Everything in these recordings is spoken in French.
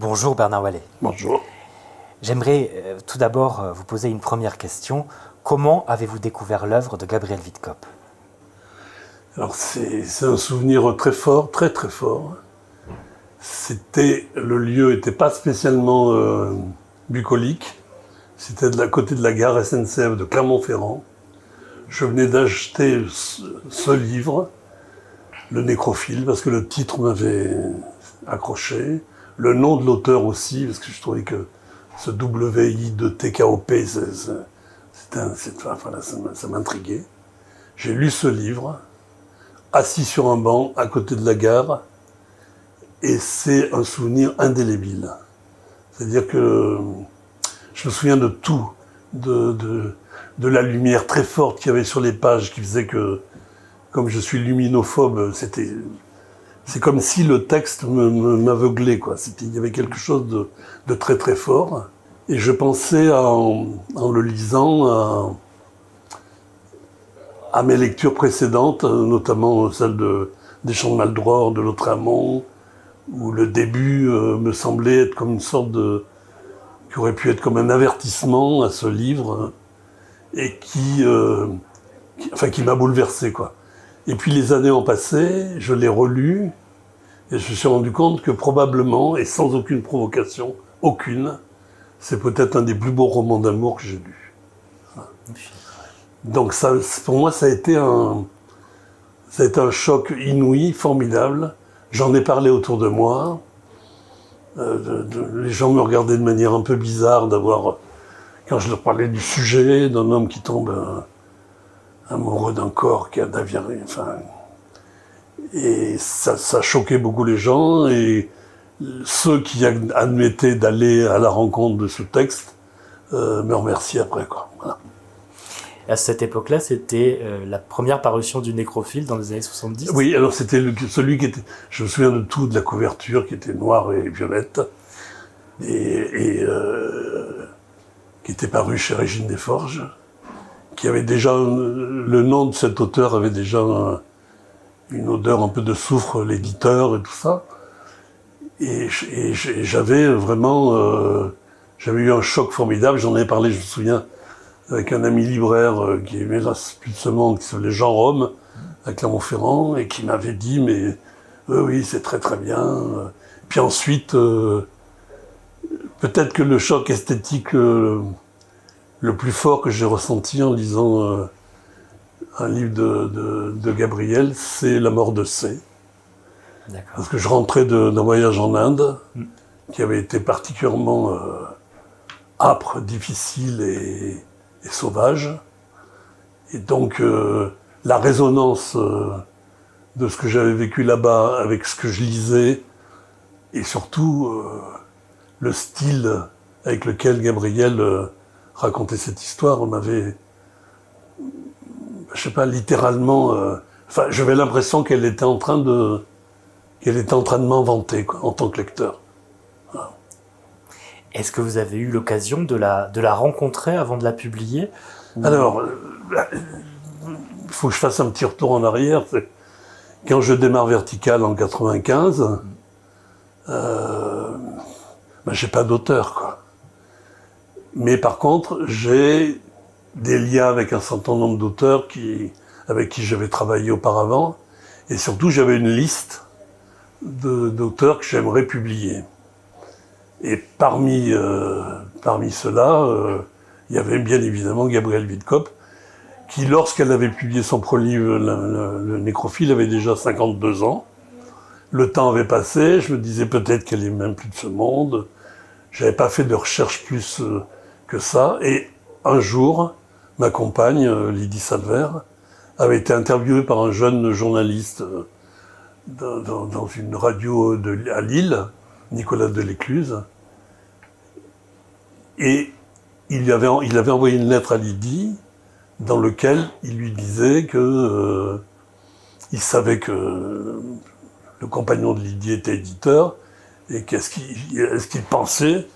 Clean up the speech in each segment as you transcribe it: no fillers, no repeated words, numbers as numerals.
Bonjour Bernard Wallet. Bonjour. J'aimerais tout d'abord vous poser une première question. Comment avez-vous découvert l'œuvre de Gabriel Witkop ? Alors c'est un souvenir très fort, très très fort. Le lieu n'était pas spécialement bucolique. C'était côté de la gare SNCF de Clermont-Ferrand. Je venais d'acheter ce livre, Le Nécrophile, parce que le titre m'avait accroché. Le nom de l'auteur aussi, parce que je trouvais que ce WI2TKOP, ça m'intriguait. J'ai lu ce livre, assis sur un banc à côté de la gare, et c'est un souvenir indélébile. C'est-à-dire que je me souviens de tout, de la lumière très forte qu'il y avait sur les pages, qui faisait que, comme je suis luminophobe, c'est comme si le texte m'aveuglait, quoi. Il y avait quelque chose de très très fort. Et je pensais en le lisant à mes lectures précédentes, notamment celle des Chants de Maldoror, de Lautréamont, où le début me semblait être comme une sorte qui aurait pu être comme un avertissement à ce livre, et qui m'a bouleversé, quoi. Et puis les années ont passé, je l'ai relu, et je me suis rendu compte que probablement, et sans aucune provocation, aucune, c'est peut-être un des plus beaux romans d'amour que j'ai lus. Donc ça, pour moi, ça a été un choc inouï, formidable. J'en ai parlé autour de moi. Les gens me regardaient de manière un peu bizarre quand je leur parlais du sujet, d'un homme qui tombe amoureux d'un corps qui a d'aviary, et ça choquait beaucoup les gens, et ceux qui admettaient d'aller à la rencontre de ce texte me remerciaient après, quoi. Voilà. À cette époque-là, c'était la première parution du Nécrophile dans les années 70 ? Oui, alors c'était celui qui était... Je me souviens de tout, de la couverture qui était noire et violette, et qui était paru chez Régine Desforges, qui avait déjà... Le nom de cet auteur avait déjà une odeur un peu de soufre, l'éditeur et tout ça. Et j'avais vraiment... j'avais eu un choc formidable, j'en avais parlé, je me souviens, avec un ami libraire qui est hélas plus de ce monde, qui s'appelait Jean Rome, à Clermont-Ferrand, et qui m'avait dit, mais oui, c'est très très bien. Puis ensuite, peut-être que le choc esthétique le plus fort que j'ai ressenti en lisant un livre de Gabriel, c'est La mort de C. D'accord. Parce que je rentrais d'un voyage en Inde, qui avait été particulièrement âpre, difficile et sauvage. Et donc, la résonance de ce que j'avais vécu là-bas avec ce que je lisais, et surtout le style avec lequel Gabriel racontait cette histoire, m'avait, je sais pas, littéralement... j'avais l'impression qu'elle était en train de m'inventer, quoi, en tant que lecteur. Voilà. Est-ce que vous avez eu l'occasion de la rencontrer avant de la publier ? Alors, il faut que je fasse un petit retour en arrière. Quand je démarre Vertical en 95, j'ai pas d'auteur, quoi. Mais par contre, j'ai des liens avec un certain nombre d'auteurs avec qui j'avais travaillé auparavant. Et surtout, j'avais une liste d'auteurs que j'aimerais publier. Et parmi ceux-là, il y avait bien évidemment Gabriel Witkop, qui, lorsqu'elle avait publié son premier livre, le Nécrophile, avait déjà 52 ans. Le temps avait passé, je me disais peut-être qu'elle est même plus de ce monde. J'avais pas fait de recherche plus que ça. Et un jour, ma compagne, Lydie Salver, avait été interviewée par un jeune journaliste dans une radio à Lille, Nicolas Delécluse. Et il avait envoyé une lettre à Lydie dans laquelle il lui disait que il savait que le compagnon de Lydie était éditeur, et est-ce qu'il pensait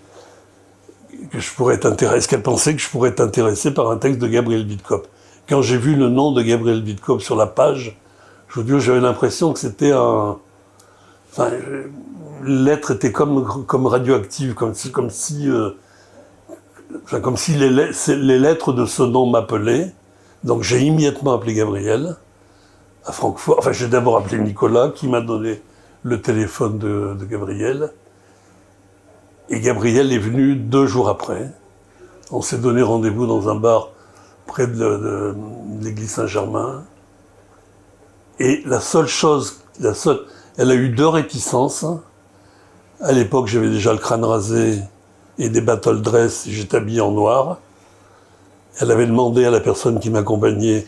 que je pourrais être intéressé, est-ce qu'elle pensait que je pourrais être intéressé par un texte de Gabriel Witkop. Quand j'ai vu le nom de Gabriel Witkop sur la page, je vous dis, j'avais l'impression que c'était l'être était comme radioactive, comme si les lettres de ce nom m'appelaient. Donc j'ai immédiatement appelé Gabriel à Francfort. Enfin, j'ai d'abord appelé Nicolas, qui m'a donné le téléphone de Gabriel. Et Gabriel est venu 2 jours après. On s'est donné rendez-vous dans un bar près de l'église Saint-Germain. Et elle a eu 2 réticences. À l'époque, j'avais déjà le crâne rasé et des battle dress, et j'étais habillé en noir. Elle avait demandé à la personne qui m'accompagnait,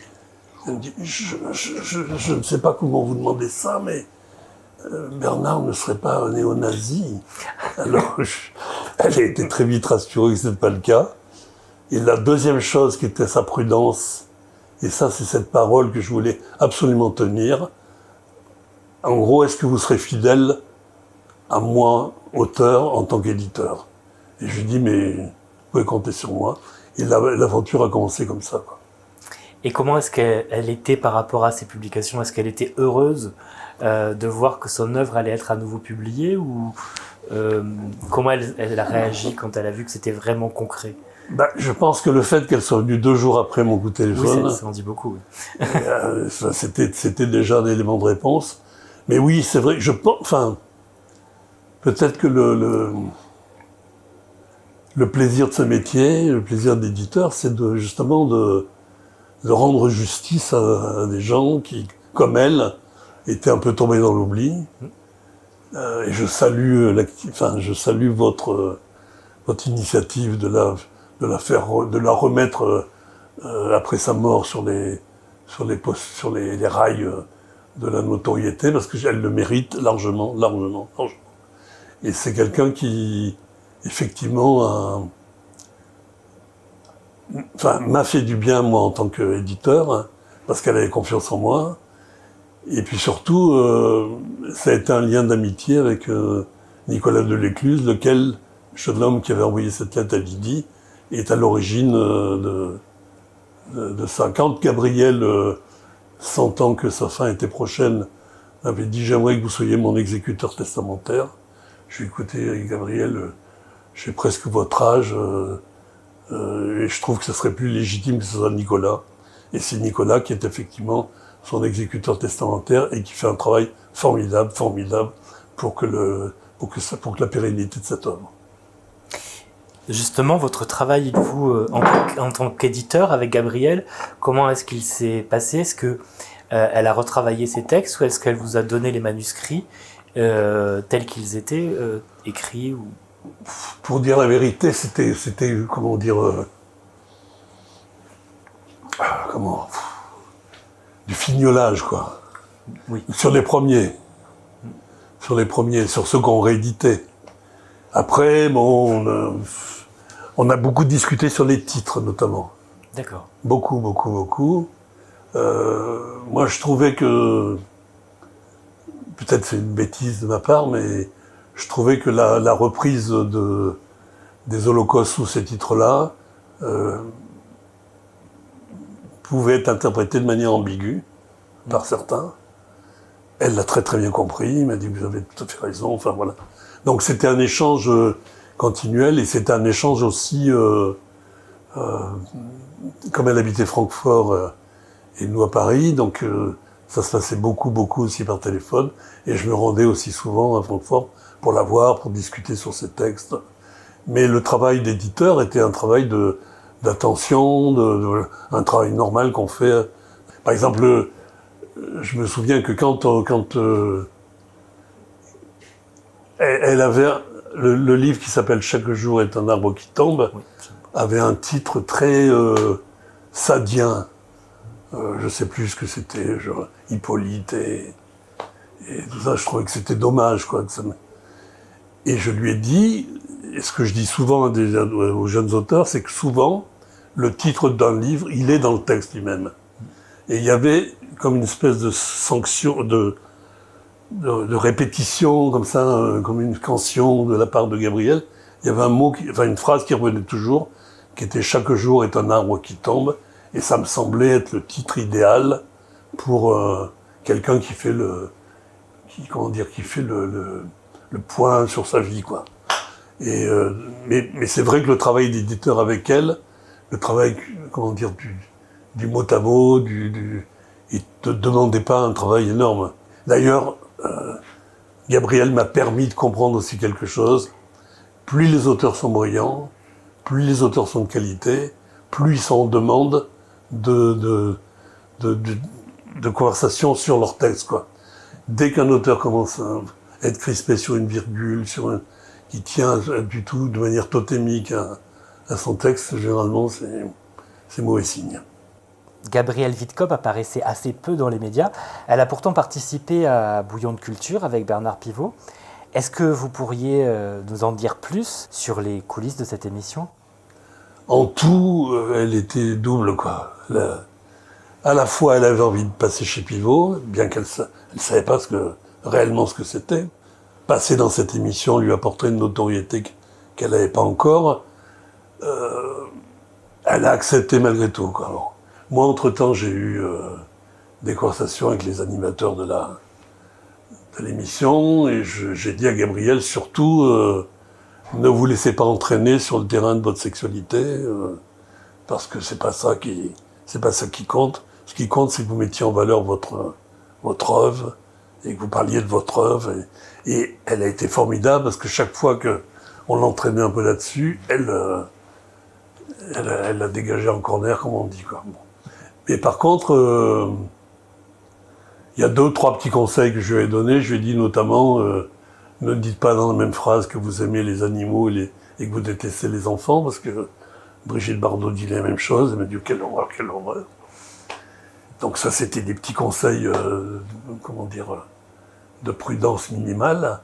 elle me dit, je ne sais pas comment vous demandez ça, mais Bernard ne serait pas un néo-nazi. Alors, elle a été très vite rassurée que ce n'était pas le cas. Et la deuxième chose qui était sa prudence, et ça c'est cette parole que je voulais absolument tenir, en gros, est-ce que vous serez fidèle à moi, auteur, en tant qu'éditeur? Et je lui dis, mais vous pouvez compter sur moi. Et l'aventure a commencé comme ça, quoi. Et comment est-ce qu'elle était par rapport à ces publications? Est-ce qu'elle était heureuse de voir que son œuvre allait être à nouveau publiée, ou comment elle a réagi quand elle a vu que c'était vraiment concret? Je pense que le fait qu'elle soit venue 2 jours après mon coup de téléphone, oui, ça en dit beaucoup. Oui. c'était déjà un élément de réponse. Mais oui, c'est vrai, je pense, enfin, peut-être que le plaisir de ce métier, le plaisir d'éditeur, c'est justement de rendre justice à des gens qui, comme elle, étaient un peu tombés dans l'oubli. Et je salue votre initiative de la remettre après sa mort sur les rails de la notoriété, parce qu'elle le mérite largement. Et c'est quelqu'un qui, effectivement, m'a fait du bien, moi, en tant qu'éditeur, hein, parce qu'elle avait confiance en moi. Et puis surtout, ça a été un lien d'amitié avec Nicolas Delécluze, lequel, jeune homme qui avait envoyé cette lettre à Lydie, est à l'origine de ça. Quand Gabriel, sentant que sa fin était prochaine, m'avait dit « J'aimerais que vous soyez mon exécuteur testamentaire », je lui ai dit « Écoutez, Gabriel, j'ai presque votre âge, et je trouve que ce serait plus légitime que ce soit Nicolas. » Et c'est Nicolas qui est effectivement son exécuteur testamentaire et qui fait un travail formidable pour que la pérennité de cette œuvre. Justement, votre travail, vous, en tant qu'éditeur avec Gabriel, comment est-ce qu'il s'est passé? Est-ce que elle a retravaillé ses textes, ou est-ce qu'elle vous a donné les manuscrits tels qu'ils étaient écrits ou... Pour dire la vérité, c'était comment dire, du fignolage, quoi. Oui. Sur les premiers, sur ceux qu'on rééditait. Après, bon, on a beaucoup discuté sur les titres, notamment. D'accord. Beaucoup. Moi, je trouvais que, peut-être c'est une bêtise de ma part, mais je trouvais que la reprise des Holocaustes sous ces titres-là pouvait être interprétée de manière ambiguë par certains. Elle l'a très très bien compris, il m'a dit vous avez tout à fait raison, enfin voilà. Donc c'était un échange continuel, et c'était un échange aussi, comme elle habitait Francfort et nous à Paris, donc ça se passait beaucoup aussi par téléphone, et je me rendais aussi souvent à Francfort pour la voir, pour discuter sur ses textes. Mais le travail d'éditeur était un travail d'attention, un travail normal qu'on fait. Par exemple, je me souviens que quand elle avait le livre qui s'appelle « Chaque jour est un arbre qui tombe », avait un titre très sadien. Je sais plus ce que c'était, genre Hippolyte et tout ça. Je trouvais que c'était dommage, quoi. Et je lui ai dit, et ce que je dis souvent aux jeunes auteurs, c'est que souvent, le titre d'un livre, il est dans le texte lui-même. Et il y avait comme une espèce de sanction, de répétition, comme ça, comme une cantion de la part de Gabriel. Il y avait une phrase qui revenait toujours, qui était « Chaque jour est un arbre qui tombe », et ça me semblait être le titre idéal pour quelqu'un qui fait le point sur sa vie, quoi. Et mais c'est vrai que le travail d'éditeur avec elle, le travail, comment dire, du mot à mot, il te demandait pas un travail énorme. D'ailleurs, Gabriel m'a permis de comprendre aussi quelque chose. Plus les auteurs sont brillants, plus les auteurs sont de qualité, plus ils sont en demande de conversation sur leur texte, quoi. Dès qu'un auteur commence à être crispé sur une virgule, qui tient du tout de manière totémique à son texte, généralement, c'est mauvais signe. Gabrielle Witkop apparaissait assez peu dans les médias. Elle a pourtant participé à Bouillon de culture avec Bernard Pivot. Est-ce que vous pourriez nous en dire plus sur les coulisses de cette émission ? En tout, elle était double, quoi. À la fois, elle avait envie de passer chez Pivot, bien qu'elle ne savait pas réellement ce que c'était. Passer dans cette émission lui apporterait une notoriété qu'elle n'avait pas encore. Elle a accepté malgré tout, quoi. Alors, moi, entre-temps, j'ai eu des conversations avec les animateurs de l'émission, et j'ai dit à Gabriel, surtout, ne vous laissez pas entraîner sur le terrain de votre sexualité, parce que c'est pas ça qui compte. Ce qui compte, c'est que vous mettiez en valeur votre œuvre, et que vous parliez de votre œuvre. Et elle a été formidable, parce que chaque fois qu'on l'entraînait un peu là-dessus, elle a dégagé en corner, comme on dit, quoi. Bon. Mais par contre, il y a 2 ou 3 petits conseils que je lui ai donnés. Je lui ai dit notamment, ne dites pas dans la même phrase que vous aimez les animaux et que vous détestez les enfants, parce que Brigitte Bardot dit la même chose. Elle m'a dit, quelle horreur, quelle horreur. Donc ça, c'était des petits conseils, de prudence minimale.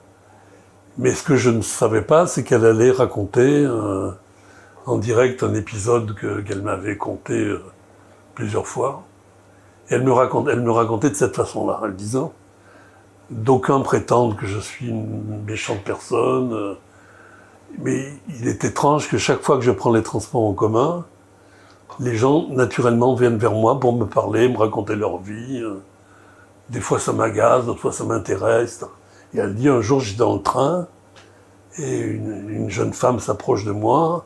Mais ce que je ne savais pas, c'est qu'elle allait raconter en direct un épisode qu'elle m'avait conté plusieurs fois. Et elle me racontait de cette façon-là, en disant « D'aucuns prétendent que je suis une méchante personne, mais il est étrange que chaque fois que je prends les transports en commun, les gens, naturellement, viennent vers moi pour me parler, me raconter leur vie. Des fois, ça m'agace, d'autres fois, ça m'intéresse. » Et elle dit, un jour, j'étais dans le train, et une jeune femme s'approche de moi.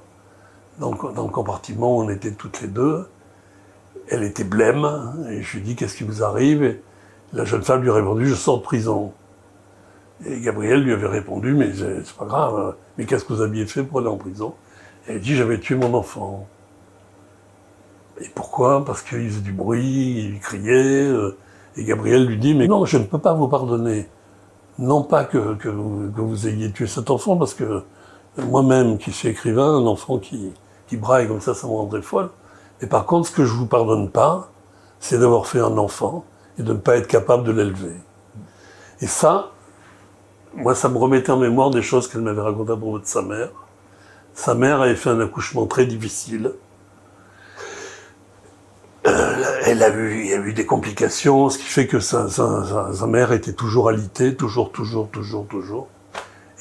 Dans le compartiment où on était toutes les deux. Elle était blême, et je lui dis, qu'est-ce qui vous arrive? Et la jeune femme lui a répondu, je sors de prison. Et Gabriel lui avait répondu, mais c'est pas grave, mais qu'est-ce que vous aviez fait pour aller en prison? Et elle dit, j'avais tué mon enfant. Et pourquoi? Parce qu'il faisait du bruit, il criait, et Gabriel lui dit, mais non, je ne peux pas vous pardonner. Non pas que vous ayez tué cet enfant, parce que moi-même, qui suis écrivain, un enfant qui braille comme ça me rendrait folle. Mais par contre, ce que je vous pardonne pas, c'est d'avoir fait un enfant et de ne pas être capable de l'élever. Et ça, moi, ça me remettait en mémoire des choses qu'elle m'avait racontées à propos de sa mère. Sa mère avait fait un accouchement très difficile. Il y a eu des complications, ce qui fait que sa mère était toujours alitée, toujours.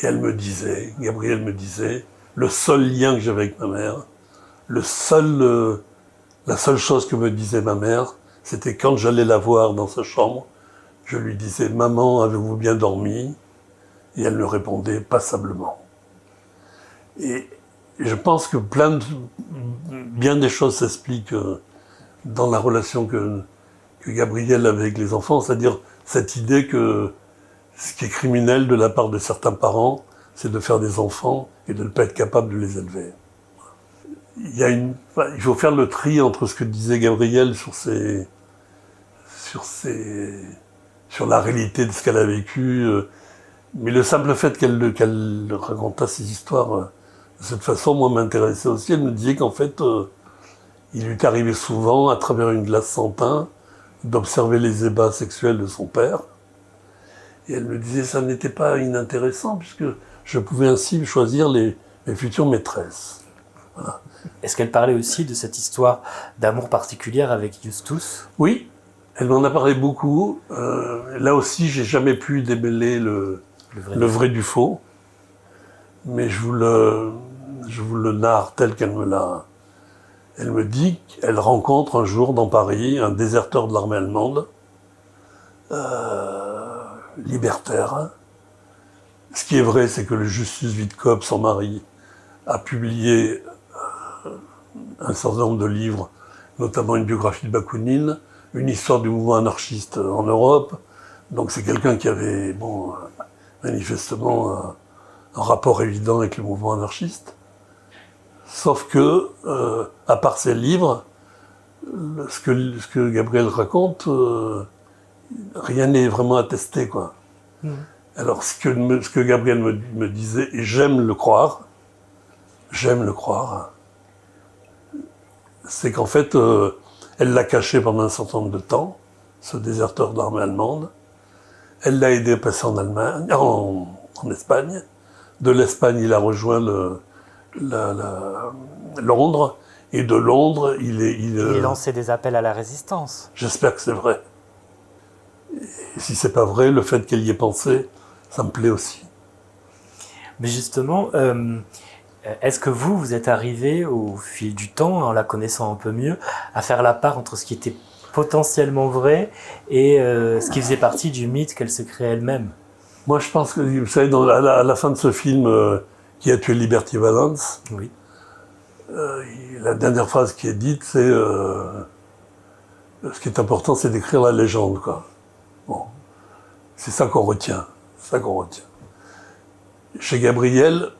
Et elle me disait, Gabrielle me disait, le seul lien que j'avais avec ma mère, la seule chose que me disait ma mère, c'était quand j'allais la voir dans sa chambre, je lui disais, maman, avez-vous bien dormi? Et elle me répondait passablement. Et je pense que bien des choses s'expliquent dans la relation que Gabriel avait avec les enfants, c'est-à-dire cette idée que ce qui est criminel de la part de certains parents, c'est de faire des enfants et de ne pas être capable de les élever. Il faut faire le tri entre ce que disait Gabriel sur la réalité de ce qu'elle a vécu, mais le simple fait qu'elle racontât ces histoires de cette façon, moi, m'intéressait aussi. Elle me disait qu'en fait, il lui est arrivé souvent, à travers une glace sans pain, d'observer les ébats sexuels de son père. Et elle me disait que ça n'était pas inintéressant, puisque je pouvais ainsi choisir mes futures maîtresses. Voilà. Est-ce qu'elle parlait aussi de cette histoire d'amour particulière avec Justus? Oui, elle m'en a parlé beaucoup. Là aussi, j'ai jamais pu démêler le vrai du faux. Mais je vous le narre tel qu'elle me l'a. Elle me dit qu'elle rencontre un jour dans Paris un déserteur de l'armée allemande, libertaire, Ce qui est vrai, c'est que le Justus Witkop, son mari, a publié un certain nombre de livres, notamment une biographie de Bakounine, une histoire du mouvement anarchiste en Europe. Donc c'est quelqu'un qui avait, bon, manifestement un rapport évident avec le mouvement anarchiste. Sauf que, à part ces livres, ce que Gabriel raconte, rien n'est vraiment attesté, quoi. Alors ce que Gabriel me disait, et j'aime le croire, c'est qu'en fait, elle l'a caché pendant un certain nombre de temps, ce déserteur d'armée allemande. Elle l'a aidé à passer en Allemagne, en Espagne. De l'Espagne, il a rejoint Londres. Et de Londres, il lançait des appels à la résistance. J'espère que c'est vrai. Et si c'est pas vrai, le fait qu'elle y ait pensé, ça me plaît aussi. Mais justement, est-ce que vous êtes arrivé au fil du temps, en la connaissant un peu mieux, à faire la part entre ce qui était potentiellement vrai et ce qui faisait partie du mythe qu'elle se créait elle-même? Moi, je pense que, vous savez, à la fin de ce film qui a tué Liberty Valance, oui. La dernière phrase qui est dite, c'est ce qui est important, c'est d'écrire la légende, quoi. Bon, c'est ça qu'on retient, Chez Gabriel,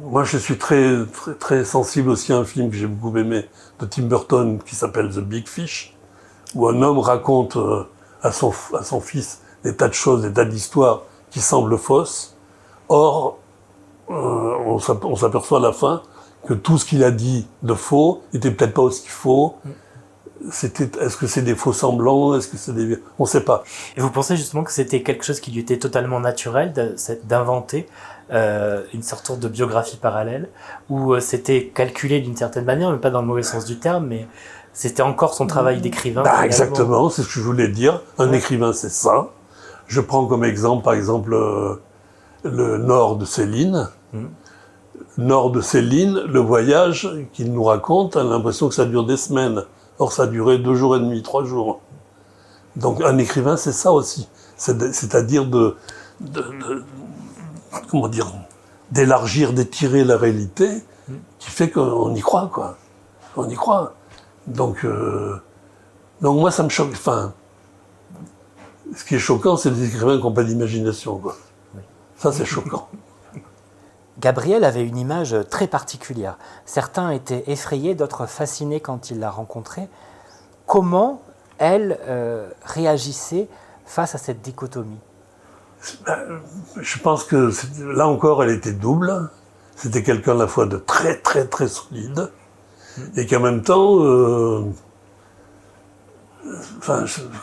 moi, je suis très, très, très sensible aussi à un film que j'ai beaucoup aimé de Tim Burton qui s'appelle The Big Fish, où un homme raconte à son fils des tas de choses, des tas d'histoires qui semblent fausses. Or, on s'aperçoit à la fin que tout ce qu'il a dit de faux était peut-être pas aussi faux. Est-ce que c'est des faux semblants? Est-ce que c'est des... On ne sait pas. Et vous pensez justement que c'était quelque chose qui lui était totalement naturel d'inventer une sorte de biographie parallèle, où c'était calculé d'une certaine manière, mais pas dans le mauvais sens du terme, mais c'était encore son travail d'écrivain? Exactement, c'est ce que je voulais dire. Un écrivain, c'est ça. Je prends comme exemple, par exemple, le Nord de Céline. Nord de Céline, le voyage qu'il nous raconte, on a l'impression que ça dure des semaines. Or, ça a duré 2 jours et demi, 3 jours. Donc, un écrivain, c'est ça aussi. C'est-à-dire comment dire, d'élargir, d'étirer la réalité, qui fait qu'on y croit, quoi. On y croit. Donc moi, ça me choque. Enfin, ce qui est choquant, c'est les écrivains qui n'ont pas d'imagination, quoi. Oui. Ça, c'est choquant. Gabriel avait une image très particulière. Certains étaient effrayés, d'autres fascinés quand ils la rencontraient. Comment elle réagissait face à cette dichotomie? Je pense que là encore, elle était double. C'était quelqu'un à la fois de très, très, très solide, et qu'en même temps,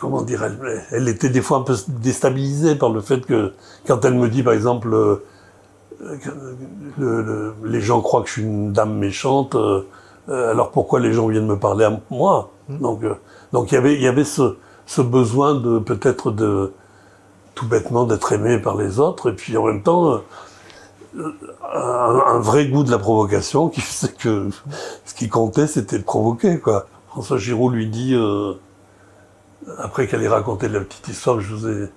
comment dire, elle était des fois un peu déstabilisée par le fait que, quand elle me dit, par exemple, les gens croient que je suis une dame méchante, alors pourquoi les gens viennent me parler à moi? Donc il y avait ce besoin de peut-être tout bêtement d'être aimé par les autres, et puis en même temps un vrai goût de la provocation qui faisait que ce qui comptait, c'était de provoquer, quoi. François Giroud lui dit, après qu'elle ait raconté la petite histoire que je vous ai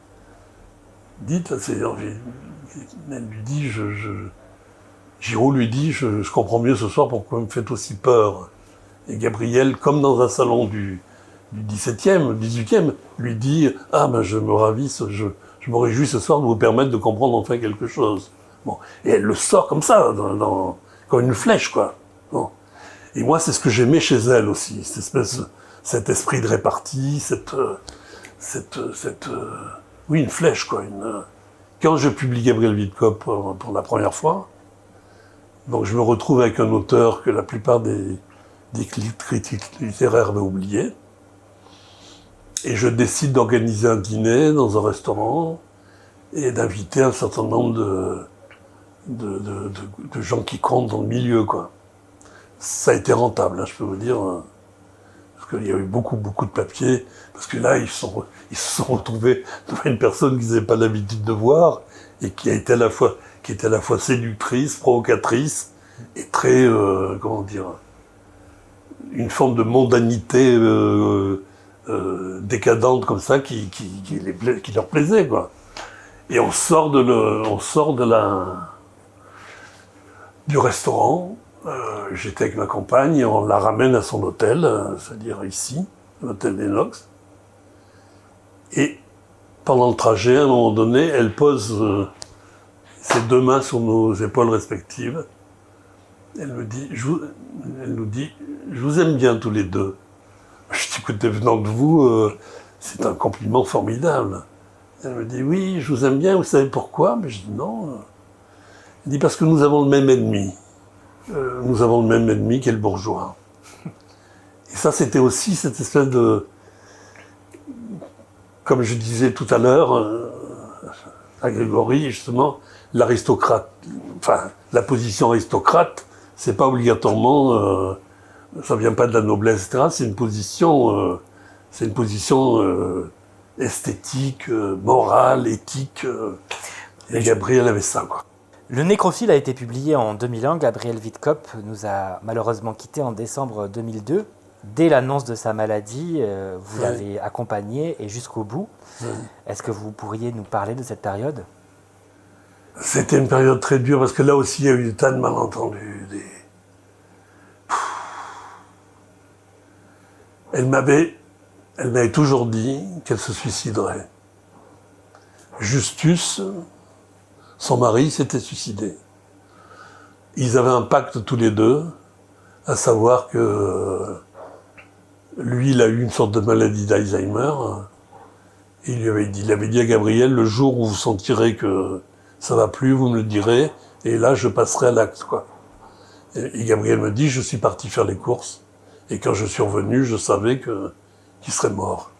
dite, elle lui dit, Giroud lui dit, je comprends mieux ce soir pourquoi vous me faites aussi peur. Et Gabriel, comme dans un salon du 17e, 18e, lui dit, je me ravisse, je me réjouis ce soir de vous permettre de comprendre enfin quelque chose. Bon. Et elle le sort comme ça, comme une flèche, quoi. Bon. Et moi, c'est ce que j'aimais chez elle aussi, cet esprit de répartie, oui, une flèche, quoi. Quand je publie Gabriel Witkop pour la première fois, donc je me retrouve avec un auteur que la plupart des critiques littéraires avaient oublié, et je décide d'organiser un dîner dans un restaurant et d'inviter un certain nombre de gens qui comptent dans le milieu, quoi. Ça a été rentable, hein, je peux vous dire, parce qu'il y a eu beaucoup de papiers, parce que là, ils se sont retrouvés devant une personne qu'ils n'avaient pas l'habitude de voir, et qui était à la fois séductrice, provocatrice, et très, comment dire, une forme de mondanité décadente comme ça qui leur plaisait, quoi. Et on sort du restaurant. J'étais avec ma compagne et on la ramène à son hôtel, c'est-à-dire ici, l'hôtel d'Enox. Et pendant le trajet, à un moment donné, elle pose ses deux mains sur nos épaules respectives. Elle nous dit, je vous aime bien tous les deux. Je dis, écoutez, venant de vous, c'est un compliment formidable. Elle me dit, oui, je vous aime bien, vous savez pourquoi? Mais je dis, non. Elle dit, parce que nous avons le même ennemi. Nous avons le même ennemi qu'est le bourgeois. Et ça, c'était aussi cette espèce de... Comme je disais tout à l'heure, à Grégory, justement, l'aristocrate, enfin, la position aristocrate, c'est pas obligatoirement, ça vient pas de la noblesse, etc. C'est une position esthétique, morale, éthique. Et Gabriel avait ça, quoi. Le Nécrophile a été publié en 2001. Gabriel Witkop nous a malheureusement quittés en décembre 2002. Dès l'annonce de sa maladie, vous l'avez accompagné et jusqu'au bout. Est-ce que vous pourriez nous parler de cette période? C'était une période très dure parce que là aussi il y a eu des tas de malentendus. Elle m'avait toujours dit qu'elle se suiciderait. Justus, son mari, s'était suicidé. Ils avaient un pacte tous les deux, à savoir que lui, il a eu une sorte de maladie d'Alzheimer. Il avait dit à Gabriel, le jour où vous sentirez que ça va plus, vous me le direz, et là, je passerai à l'acte, quoi. Et Gabriel me dit, je suis parti faire les courses, et quand je suis revenu, je savais qu'il serait mort.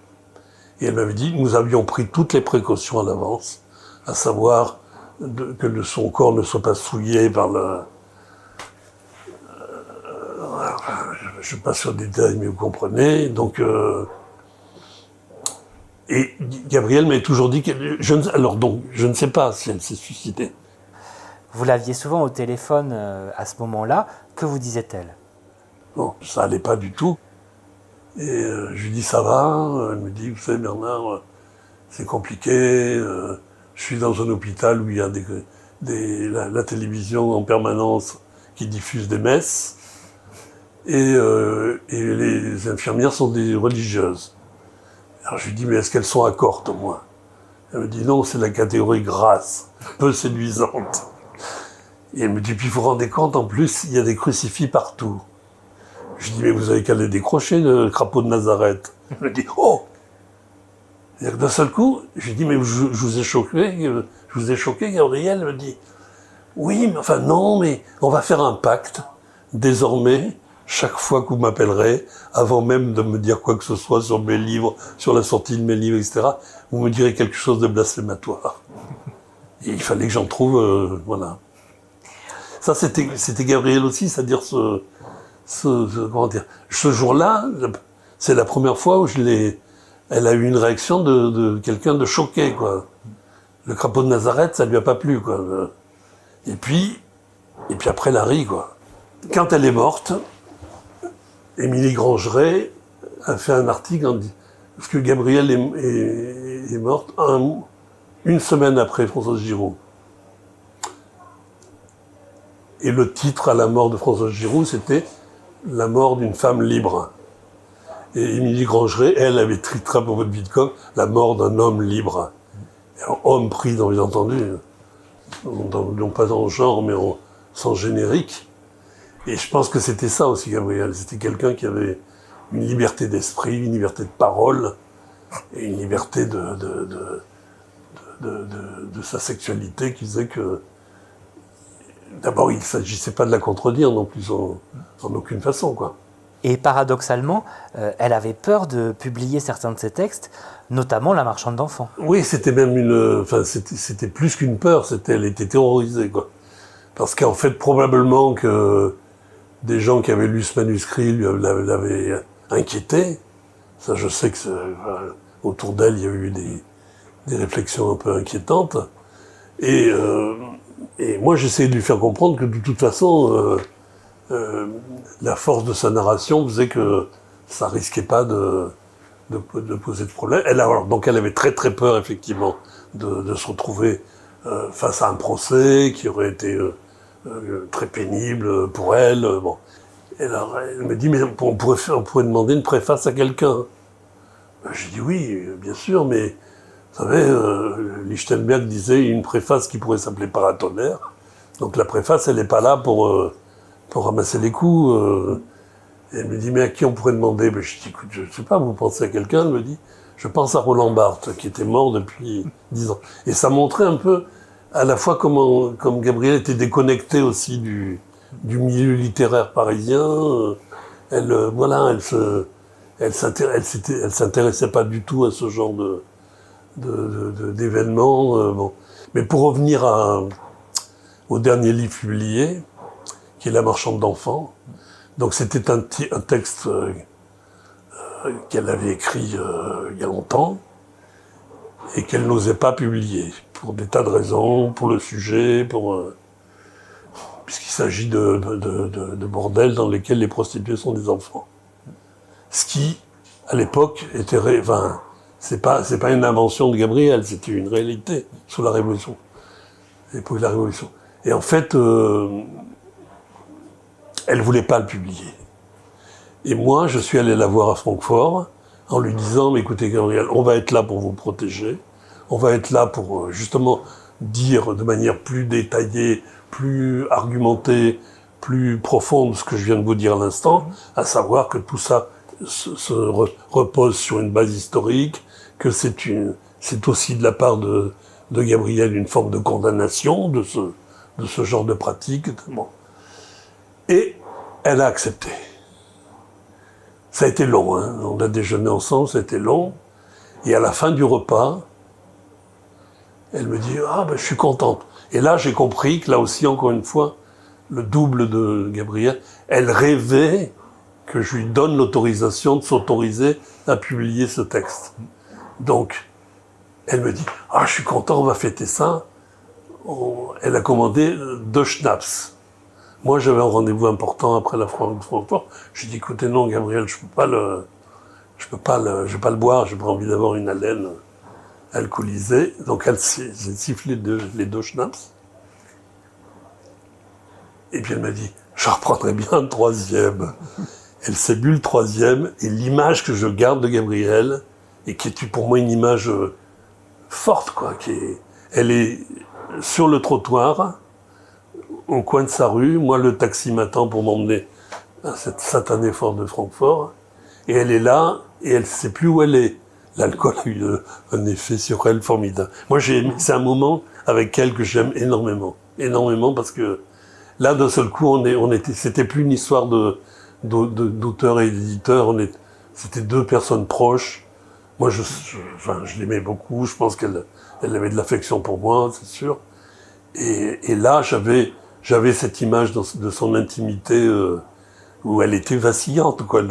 Et elle m'avait dit, nous avions pris toutes les précautions à l'avance, à savoir que son corps ne soit pas souillé par le... je passe sur des détails, mais vous comprenez. Donc, et Gabriel m'avait toujours dit que... Alors donc, je ne sais pas si elle s'est suicidée. Vous l'aviez souvent au téléphone à ce moment-là. Que vous disait-elle? Bon, ça allait pas du tout. Et je lui dis, ça va? Elle me dit, vous savez, Bernard, c'est compliqué. Je suis dans un hôpital où il y a la télévision en permanence qui diffuse des messes. Et les infirmières sont des religieuses. Alors je lui dis, mais est-ce qu'elles sont accortes au moins? Elle me dit, non, c'est la catégorie grasse, peu séduisante. Et elle me dit, puis vous vous rendez compte, en plus, il y a des crucifix partout. Je dis, mais vous avez qu'à les décrocher, le crapaud de Nazareth. Elle me dit, oh! C'est-à-dire que d'un seul coup, je lui dis, mais je vous ai choqué, Gabriel? Elle me dit, oui, mais enfin non, mais on va faire un pacte, désormais, chaque fois que vous m'appellerez, avant même de me dire quoi que ce soit sur mes livres, sur la sortie de mes livres, etc., vous me direz quelque chose de blasphématoire. Et il fallait que j'en trouve, voilà. Ça, c'était Gabriel aussi, c'est-à-dire comment dire, ce jour-là, c'est la première fois où elle a eu une réaction de quelqu'un de choqué, quoi. Le crapaud de Nazareth, ça lui a pas plu, quoi. Et puis après, elle a ri, quoi. Quand elle est morte, Émilie Grangeret a fait un article parce que Gabrielle est morte une semaine après Françoise Giroud. Et le titre à la mort de Françoise Giroud, c'était « La mort d'une femme libre ». Et Émilie Grangeret, elle, avait titré pour votre Witkop « La mort d'un homme libre ». Homme pris, dans les entendus, non pas dans le genre, mais en sens générique. Et je pense que c'était ça aussi, Gabriel. C'était quelqu'un qui avait une liberté d'esprit, une liberté de parole, et une liberté de sa sexualité qui faisait que... D'abord, il ne s'agissait pas de la contredire non plus, en aucune façon, quoi. Et paradoxalement, elle avait peur de publier certains de ses textes, notamment La marchande d'enfants. Oui, c'était même c'était plus qu'une peur, elle était terrorisée, quoi. Parce qu'en fait, probablement que des gens qui avaient lu ce manuscrit l'avaient inquiété. Ça, je sais que autour d'elle, il y a eu des réflexions un peu inquiétantes. Et moi, j'essayais de lui faire comprendre que de toute façon, la force de sa narration faisait que ça risquait pas de poser de problème. Donc elle avait très très peur, effectivement, de se retrouver face à un procès qui aurait été très pénible pour elle. Bon. Et alors, elle me dit, mais on pourrait demander une préface à quelqu'un. J'ai dit oui, bien sûr, mais vous savez, Lichtenberg disait une préface qui pourrait s'appeler Paratonnerre. Donc la préface, elle n'est pas là pour ramasser les coups. Et elle me dit, mais à qui on pourrait demander? Je dis, écoute, je ne sais pas, vous pensez à quelqu'un? Elle me dit, je pense à Roland Barthes, qui était mort depuis 10 ans. Et ça montrait un peu, à la fois, comme Gabrielle était déconnectée aussi du milieu littéraire parisien. Elle s'intéressait pas du tout à ce genre d'événements. Bon. Mais pour revenir au dernier livre publié, qui est La marchande d'enfants, donc c'était un texte qu'elle avait écrit il y a longtemps et qu'elle n'osait pas publier pour des tas de raisons, pour le sujet, puisqu'il s'agit de bordels dans lesquels les prostituées sont des enfants. Ce qui, à l'époque, c'est pas une invention de Gabrielle, c'était une réalité sous la Révolution, l'époque de la Révolution. Et en fait, elle voulait pas le publier. Et moi, je suis allé la voir à Francfort en lui disant, mais écoutez Gabrielle, on va être là pour vous protéger, on va être là pour justement dire de manière plus détaillée, plus argumentée, plus profonde ce que je viens de vous dire à l'instant, à savoir que tout ça repose sur une base historique, que c'est aussi de la part de Gabrielle une forme de condamnation de ce genre de pratique. Bon. Et elle a accepté. Ça a été long, hein. On a déjeuné ensemble, ça a été long. Et à la fin du repas, elle me dit « Ah, ben je suis contente ». Et là, j'ai compris que là aussi, encore une fois, le double de Gabrielle, elle rêvait que je lui donne l'autorisation de s'autoriser à publier ce texte. Donc, elle me dit « Ah, je suis content, on va fêter ça ». Elle a commandé 2 schnapps. Moi, j'avais un rendez-vous important après la Francfort. Je lui ai dit, écoutez, non, Gabriel, je vais pas le boire, j'ai pas envie d'avoir une haleine alcoolisée. Donc, j'ai sifflé les 2 schnapps. Et puis, elle m'a dit, je reprendrai bien un 3e. Elle s'est bu le 3e, et l'image que je garde de Gabrielle, et qui est pour moi une image forte, quoi, elle est sur le trottoir, au coin de sa rue, moi le taxi m'attend pour m'emmener à cette satanée foire de Francfort, et elle est là, et elle ne sait plus où elle est. L'alcool a eu un effet sur elle formidable. Moi c'est un moment avec elle que j'aime énormément, parce que là d'un seul coup c'était plus une histoire d'auteur et d'éditeur, c'était 2 personnes proches. Moi je l'aimais beaucoup, je pense qu'elle avait de l'affection pour moi, c'est sûr. Et là j'avais cette image de son intimité où elle était vacillante, quoi.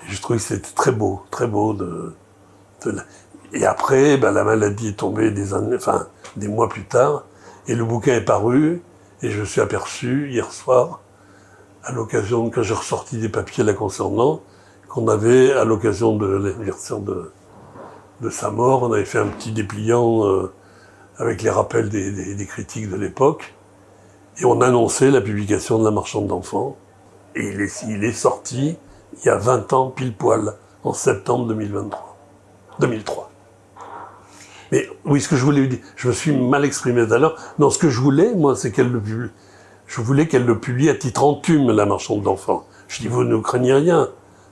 Je trouvais que c'était très beau Et après, la maladie est tombée des mois plus tard, et le bouquin est paru, et je me suis aperçu hier soir, à l'occasion, quand j'ai ressorti des papiers la concernant, qu'on avait, à l'occasion de l'anniversaire de sa mort, on avait fait un petit dépliant avec les rappels des critiques de l'époque, et on annonçait la publication de La marchande d'enfants, et il est sorti il y a 20 ans pile poil, en septembre 2003. Mais oui, ce que je voulais dire, je me suis mal exprimé tout à l'heure. Non, ce que je voulais, moi, c'est je voulais qu'elle le publie à titre anthume, La marchande d'enfants. Je dis, vous ne craignez rien,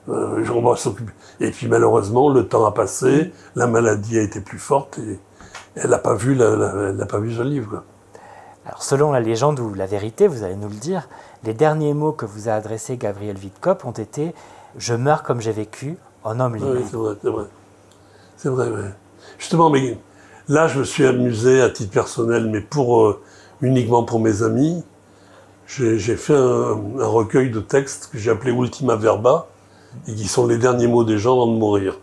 on va s'occuper. Et puis malheureusement, le temps a passé, la maladie a été plus forte, et elle n'a pas vu ce livre, quoi. Alors, selon la légende ou la vérité, vous allez nous le dire, les derniers mots que vous a adressés Gabriel Witkop ont été « Je meurs comme j'ai vécu, en homme libre ». Oui, c'est vrai. Ouais. Justement, mais là, je me suis amusé à titre personnel, mais uniquement pour mes amis. J'ai fait un recueil de textes que j'ai appelé Ultima Verba, et qui sont les derniers mots des gens avant de mourir.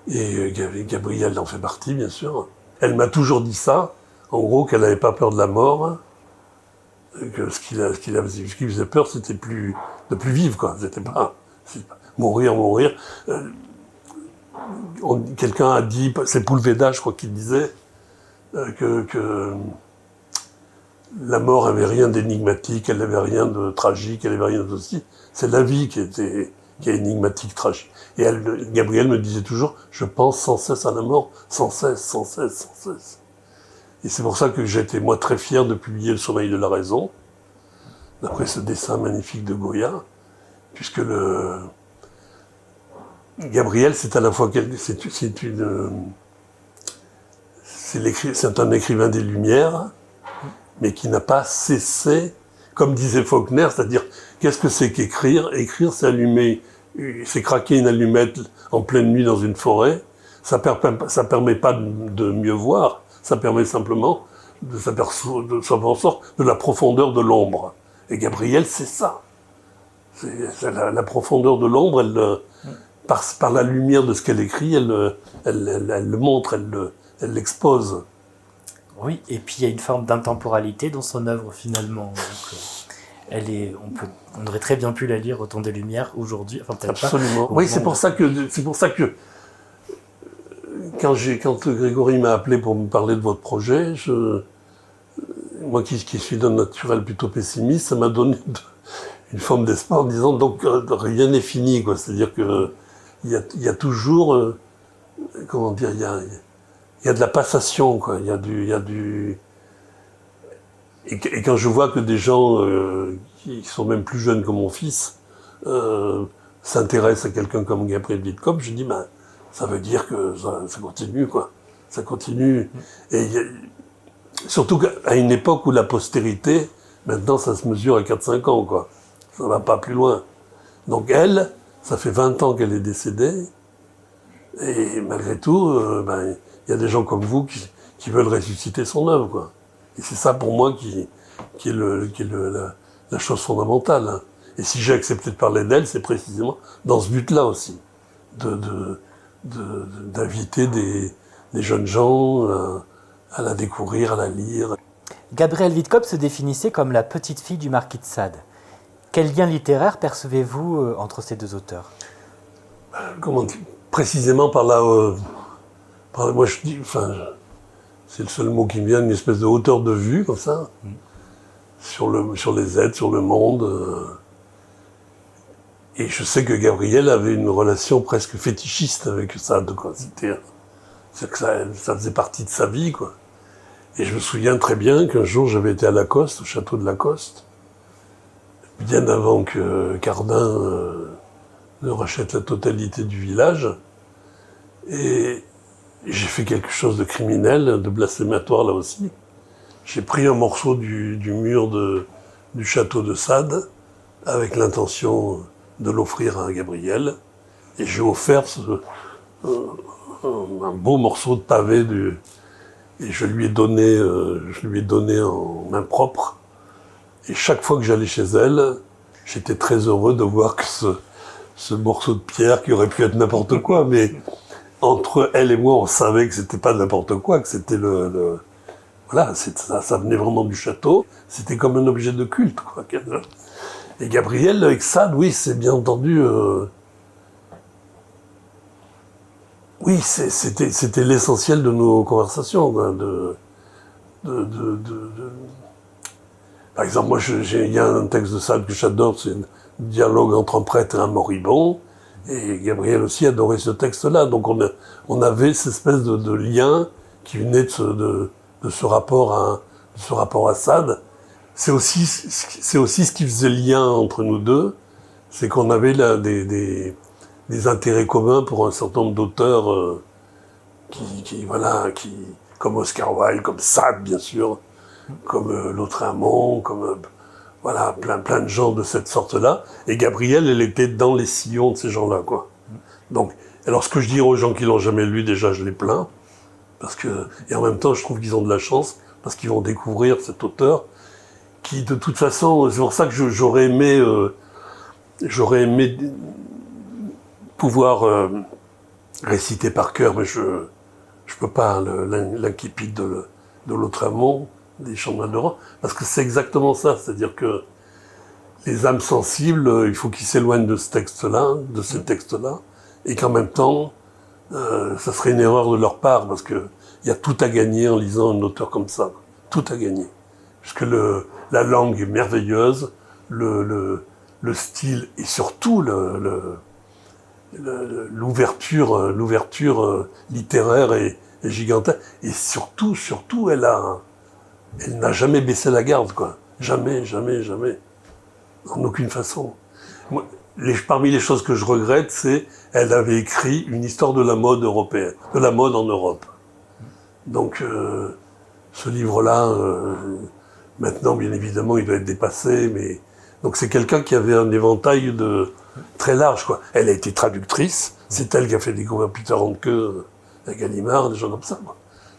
Et Gabrielle en fait partie, bien sûr. Elle m'a toujours dit ça, en gros, qu'elle n'avait pas peur de la mort, que ce qui faisait peur, c'était de plus vivre, quoi. C'était pas mourir. quelqu'un a dit, c'est Poulveda, je crois qu'il disait, que la mort avait rien d'énigmatique, elle n'avait rien de tragique, elle n'avait rien de ceci. C'est la vie qui est énigmatique, tragique. Et Gabrielle me disait toujours, je pense sans cesse à la mort, sans cesse, sans cesse, sans cesse. Et c'est pour ça que j'étais, moi, très fier de publier Le sommeil de la raison, d'après ce dessin magnifique de Goya, puisque Gabrielle, c'est à la fois c'est un écrivain des Lumières, mais qui n'a pas cessé, comme disait Faulkner, c'est-à-dire, qu'est-ce que c'est qu'écrire? Écrire, c'est c'est craquer une allumette en pleine nuit dans une forêt. Ça permet pas de mieux voir, ça permet simplement de s'apercevoir de la profondeur de l'ombre. Et Gabrielle, c'est ça. C'est la profondeur de l'ombre, par la lumière de ce qu'elle écrit, elle le montre, elle l'expose. Oui, et puis il y a une forme d'intemporalité dans son œuvre finalement. Donc, on aurait très bien pu la lire au temps des Lumières aujourd'hui. Enfin, absolument. Oui, c'est pour ça que quand Grégory m'a appelé pour me parler de votre projet, moi qui suis d'un naturel plutôt pessimiste, ça m'a donné une forme d'espoir en disant donc rien n'est fini, quoi. C'est-à-dire que il y a toujours comment dire, il y a de la passation, quoi. Il y a du et quand je vois que des gens qui sont même plus jeunes que mon fils s'intéressent à quelqu'un comme Gabriel Witkop, je dis ben ça veut dire que ça continue, quoi. Ça continue. Et surtout qu'à une époque où la postérité, maintenant ça se mesure à 4-5 ans, quoi. Ça va pas plus loin. Donc elle, ça fait 20 ans qu'elle est décédée, et malgré tout, y a des gens comme vous qui veulent ressusciter son œuvre, quoi. Et c'est ça pour moi qui est la chose fondamentale. Hein. Et si j'ai accepté de parler d'elle, c'est précisément dans ce but-là aussi, d'inviter des jeunes gens à la découvrir, à la lire. Gabriel Witkop se définissait comme la petite fille du marquis de Sade. Quel lien littéraire percevez-vous entre ces deux auteurs? Précisément par moi je dis, c'est le seul mot qui me vient, une espèce de hauteur de vue comme ça, sur les êtres, sur le monde. Et je sais que Gabriel avait une relation presque fétichiste avec Sade, quoi. C'est que ça faisait partie de sa vie, quoi. Et je me souviens très bien qu'un jour j'avais été à Lacoste, au château de Lacoste, bien avant que Cardin ne rachète la totalité du village. Et j'ai fait quelque chose de criminel, de blasphématoire là aussi. J'ai pris un morceau du mur du château de Sade avec l'intention de l'offrir à Gabriel. Et j'ai offert un beau morceau de pavé et je lui ai donné en main propre. Et chaque fois que j'allais chez elle, j'étais très heureux de voir que ce morceau de pierre, qui aurait pu être n'importe quoi, mais entre elle et moi, on savait que c'était pas n'importe quoi, que c'était voilà, ça venait vraiment du château. C'était comme un objet de culte, quoi. Et Gabriel, avec Sade, oui, c'est bien entendu. Oui, c'était l'essentiel de nos conversations, quoi, Par exemple, moi, il y a un texte de Sade que j'adore, c'est un dialogue entre un prêtre et un moribond. Et Gabriel aussi adorait ce texte-là. Donc on avait cette espèce de lien qui venait de ce rapport à Sade. C'est aussi ce qui faisait lien entre nous deux, c'est qu'on avait là des intérêts communs pour un certain nombre d'auteurs comme Oscar Wilde, comme Sade bien sûr, comme Lautréamont, comme voilà, plein de gens de cette sorte-là. Et Gabrielle, elle était dans les sillons de ces gens-là, quoi. Donc, alors ce que je dirais aux gens qui l'ont jamais lu, déjà, je les plains. Et en même temps, je trouve qu'ils ont de la chance, parce qu'ils vont découvrir cet auteur, qui, de toute façon, c'est pour ça que j'aurais aimé pouvoir réciter par cœur, mais je peux pas, l'incipit de Lautréamont, des Chants de Malheureux, parce que c'est exactement ça, c'est-à-dire que les âmes sensibles, il faut qu'ils s'éloignent de ce texte-là, de ces textes-là, et qu'en même temps, ça serait une erreur de leur part, parce que il y a tout à gagner en lisant un auteur comme ça. Tout à gagner. Puisque la langue est merveilleuse, le style et surtout l'ouverture littéraire est gigantesque. Et surtout, elle n'a jamais baissé la garde, quoi. Jamais, jamais, jamais. En aucune façon. Moi, parmi les choses que je regrette, c'est elle avait écrit une histoire de la mode européenne, de la mode en Europe. Donc, ce livre-là, maintenant, bien évidemment, il doit être dépassé, mais donc c'est quelqu'un qui avait un éventail très large, quoi. Elle a été traductrice, c'est elle qui a fait découvrir Peter Handke à Gallimard, des gens comme ça, quoi.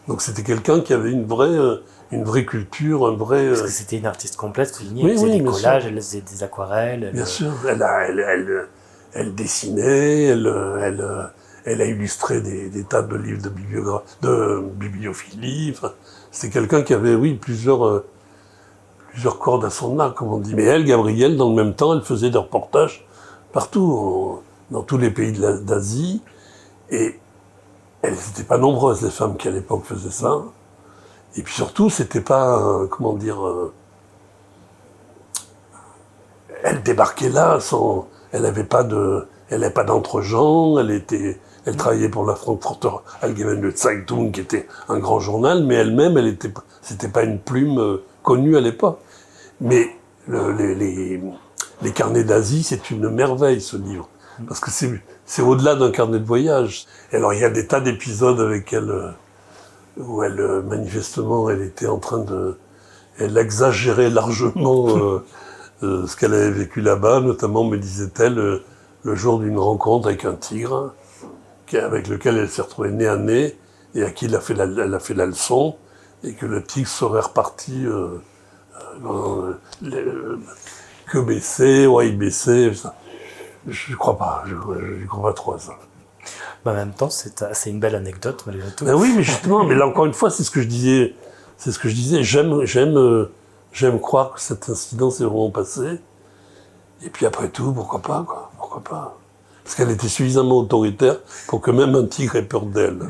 Donc c'était quelqu'un qui avait une vraie culture, un vrai... Parce que c'était une artiste complète, soulignée, Oui, elle faisait oui, des bien collages, sûr. elle faisait des aquarelles. Bien sûr, elle dessinait, elle a illustré des tas de livres de bibliophilie. Enfin, c'était quelqu'un qui avait, oui, plusieurs cordes à son arc, comme on dit. Mais elle, Gabrielle, dans le même temps, elle faisait des reportages partout, dans tous les pays d'Asie. Et elles n'étaient pas nombreuses, les femmes qui à l'époque faisaient ça. Et puis surtout, c'était pas, elle débarquait là elle n'avait pas d'entre-gens, elle travaillait pour la Frankfurter Allgemeine Zeitung, qui était un grand journal, mais elle-même, c'était pas une plume connue à l'époque. Mais les carnets d'Asie, c'est une merveille, ce livre. Parce que c'est au-delà d'un carnet de voyage. Et alors, il y a des tas d'épisodes avec elle, où manifestement, elle était en train elle exagérait largement ce qu'elle avait vécu là-bas, notamment, me disait-elle, le jour d'une rencontre avec un tigre, avec lequel elle s'est retrouvée nez à nez, et à qui elle a fait la leçon, et que le tigre serait reparti que baisser, ouais, il baissait. Je crois pas, je crois pas trop à ça. En même temps, c'est une belle anecdote, malgré tout. Ben oui, mais justement, mais là encore une fois, c'est ce que je disais. J'aime croire que cet incident s'est vraiment passé. Et puis après tout, pourquoi pas, quoi. Pourquoi pas. Parce qu'elle était suffisamment autoritaire pour que même un tigre ait peur d'elle.